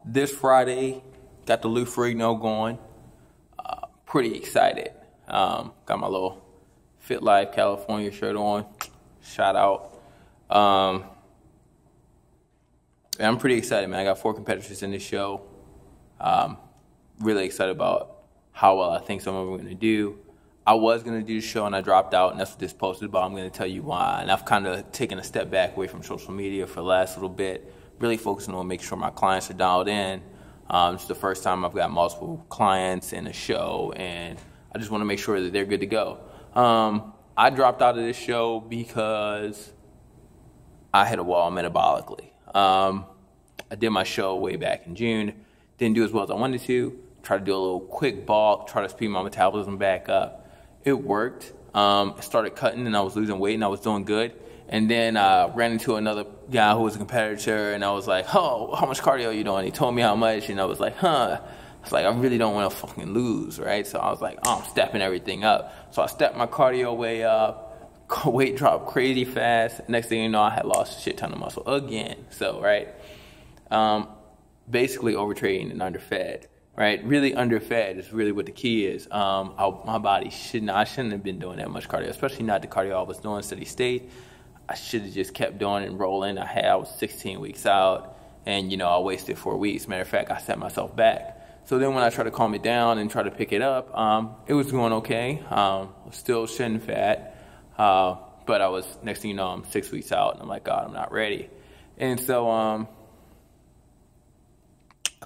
This Friday, got the Lou Ferrigno going. Pretty excited. Got my little Fit Life California shirt on. Shout out. And I'm pretty excited, man. I got 4 competitors in this show. Really excited about how well I think some of them are going to do. I was going to do the show and I dropped out, and that's what this post is about. I'm going to tell you why. And I've kind of taken a step back away from social media for the last little bit, really focusing on making sure my clients are dialed in. It's the first time I've got multiple clients in a show, and I just want to make sure that they're good to go. I dropped out of this show because I hit a wall metabolically. I did my show way back in June, didn't do as well as I wanted to. Tried to do a little quick bulk, try to speed my metabolism back up. It worked. I started cutting and I was losing weight and I was doing good. And then I ran into another guy who was a competitor, and I was like, oh, how much cardio are you doing? He told me how much, and I was like, I was like, I really don't want to fucking lose, right? So I was like, oh, I'm stepping everything up. So I stepped my cardio way up, weight dropped crazy fast. Next thing you know, I had lost a shit ton of muscle again. So, right, basically overtraining and underfed. Right, really underfed is really what the key is. My body I shouldn't have been doing that much cardio, especially not the cardio I was doing steady state. I should have just kept doing and rolling. I was 16 weeks out, and I wasted 4 weeks. Matter of fact, I set myself back. So then when I tried to calm it down and try to pick it up, it was going okay. Still shedding fat, but I was, next thing you know, I'm 6 weeks out, and I'm like, God, I'm not ready. And so I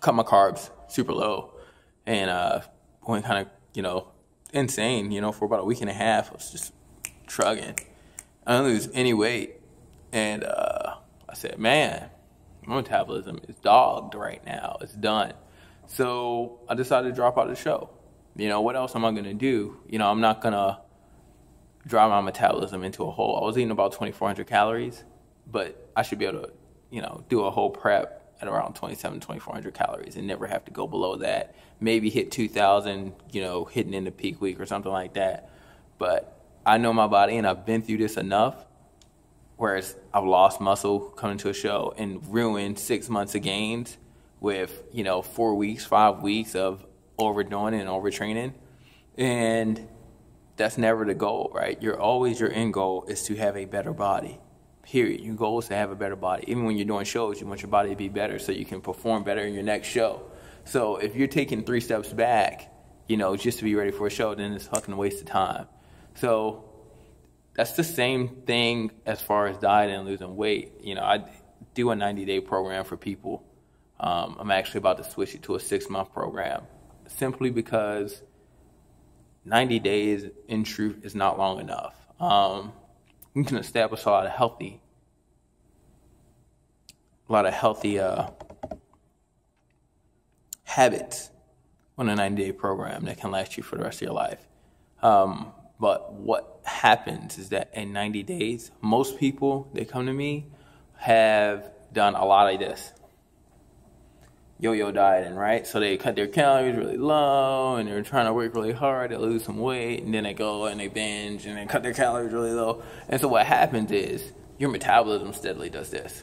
cut my carbs super low, and went kind of, insane, for about a week and a half. I was just trugging. I didn't lose any weight. And I said, man, my metabolism is dogged right now. It's done. So I decided to drop out of the show. What else am I going to do? I'm not going to drive my metabolism into a hole. I was eating about 2,400 calories, but I should be able to, do a whole prep at around 2,400 calories and never have to go below that. Maybe hit 2,000, hitting in the peak week or something like that. But I know my body, and I've been through this enough, whereas I've lost muscle coming to a show and ruined 6 months of gains with, 4 weeks, 5 weeks of overdoing and overtraining. And that's never the goal, right? Your end goal is to have a better body. Period. Your goal is to have a better body. Even when you're doing shows, you want your body to be better so you can perform better in your next show. So if you're taking 3 steps back, just to be ready for a show, then it's fucking a waste of time. So that's the same thing as far as dieting and losing weight. I do a 90-day program for people. I'm actually about to switch it to a 6-month program, simply because 90 days, in truth, is not long enough. You can establish a lot of healthy habits on a 90-day program that can last you for the rest of your life. But what happens is that in 90 days, most people that come to me have done a lot of this yo-yo dieting, right? So they cut their calories really low, and they're trying to work really hard to lose some weight, and then they go and they binge and they cut their calories really low. And so what happens is your metabolism steadily does this.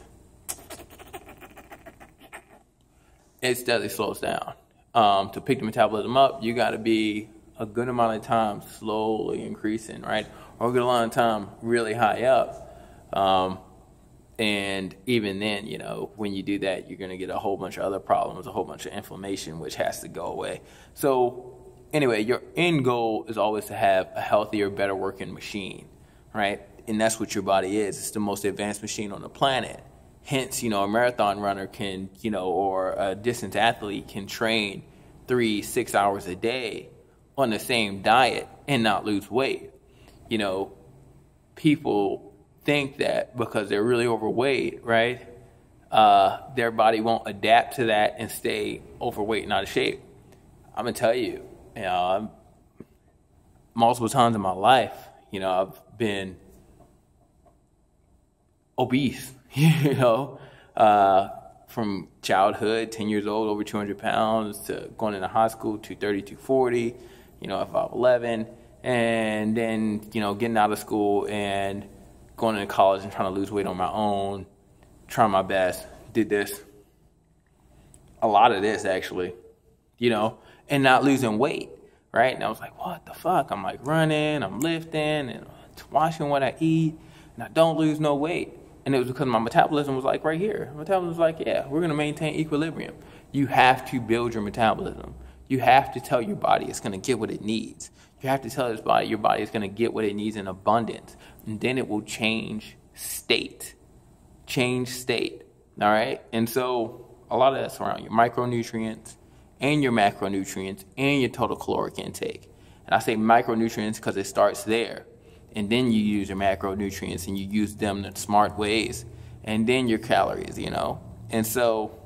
It steadily slows down. To pick the metabolism up, you got to be a good amount of time slowly increasing, right? Or a good amount of time really high up. And even then, when you do that, you're going to get a whole bunch of other problems, a whole bunch of inflammation, which has to go away. So anyway, your end goal is always to have a healthier, better working machine, right? And that's what your body is. It's the most advanced machine on the planet. Hence, a marathon runner can, or a distance athlete can train 3-6 hours a day on the same diet and not lose weight. People think that because they're really overweight, right, their body won't adapt to that and stay overweight and out of shape. I'm gonna tell you, multiple times in my life, I've been obese, from childhood, 10 years old, over 200 pounds, to going into high school, 230, 240, at 5'11", and then, getting out of school and going into college and trying to lose weight on my own, trying my best, did this a lot of this actually, and not losing weight, right? And I was like, what the fuck? I'm like running, I'm lifting, and watching what I eat, and I don't lose no weight. And it was because my metabolism was like right here. My metabolism was like, yeah, we're going to maintain equilibrium. You have to build your metabolism. You have to tell your body it's going to get what it needs. You have to tell your body is going to get what it needs in abundance. And then it will change state. All right? And so a lot of that's around your micronutrients and your macronutrients and your total caloric intake. And I say micronutrients because it starts there. And then you use your macronutrients and you use them in smart ways. And then your calories, And so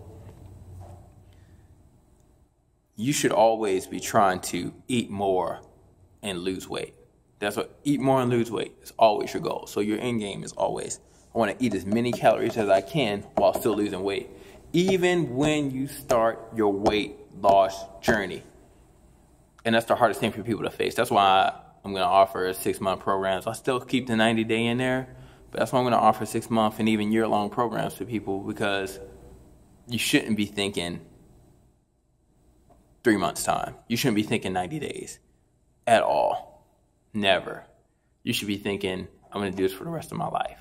you should always be trying to eat more and lose weight. That's what eat more and lose weight is always your goal. So your end game is always, I want to eat as many calories as I can while still losing weight. Even when you start your weight loss journey. And that's the hardest thing for people to face. That's why I'm going to offer a 6-month program. So I still keep the 90-day in there. But that's why I'm going to offer 6-month and even year-long programs to people, because you shouldn't be thinking 3 months' time. You shouldn't be thinking 90 days at all. Never. You should be thinking, I'm going to do this for the rest of my life.